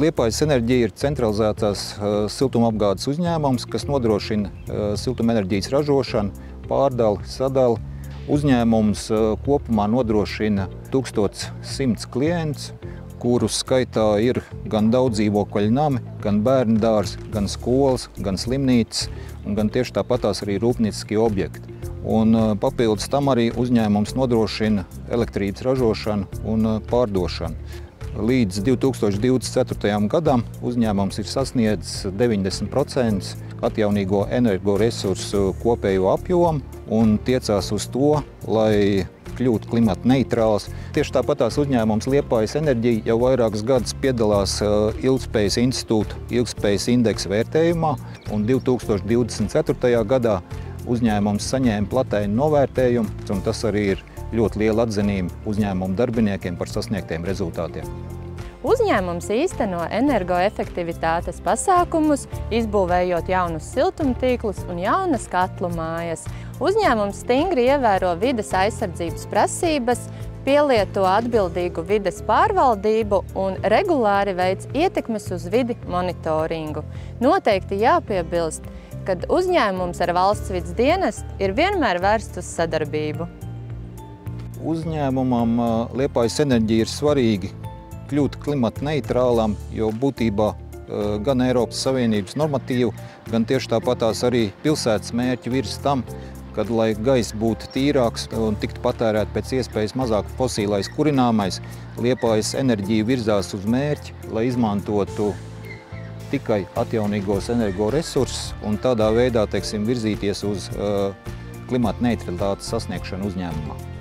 Liepājas Enerģija ir centralizētās siltumapgādes uzņēmums, kas nodrošina siltumenerģijas ražošanu, pārdali, sadali. Uzņēmums kopumā nodrošina 1100 klientus, kuru skaitā ir gan daudzdzīvokļu nami, gan bērnudārzi, gan skolas, gan slimnīcas, un gan tieši tāpatās arī rūpnieciskie objekti. Un papildus tam arī uzņēmums nodrošina elektrības ražošanu un pārdošanu. Līdz 2024. gadam uzņēmums ir sasniedzis 90% atjaunīgo energoresursu kopējo apjomu un tiecās uz to, lai kļūtu klimata neitrāls. Tieši tāpatās uzņēmums Liepājas Enerģija jau vairākus gadus piedalās Ilgtspējas institūta ilgtspējas indeksa vērtējumā, un 2024. gadā uzņēmums saņēma platēju novērtējumu, un tas arī ir ļoti liela atzinība uzņēmumu darbiniekiem par sasniegtiem rezultātiem. Uzņēmums īsteno energoefektivitātes pasākumus, izbūvējot jaunus siltumtīklus un jaunas katlu mājas. Uzņēmums stingri ievēro vides aizsardzības prasības, pielieto atbildīgu vides pārvaldību un regulāri veic ietekmes uz vidi monitoringu. Noteikti jāpiebilst, ka uzņēmums ar valsts vides dienestu ir vienmēr vērsts uz sadarbību. Uzņēmumam Liepājas Enerģija ir svarīgi kļūt klimata neitrālam, jo būtībā gan Eiropas Savienības normatīvu, gan tieši tāpatās arī pilsētas mērķi virs tam, kad, lai gaiss būtu tīrāks un tiktu patērēt pēc iespējas mazāk fosīlais kurināmais, Liepājas Enerģija virzās uz mērķi, lai izmantotu tikai atjaunīgos energoresursus un tādā veidā, virzīties uz klimata neutralitātes sasniegšanu uzņēmumā.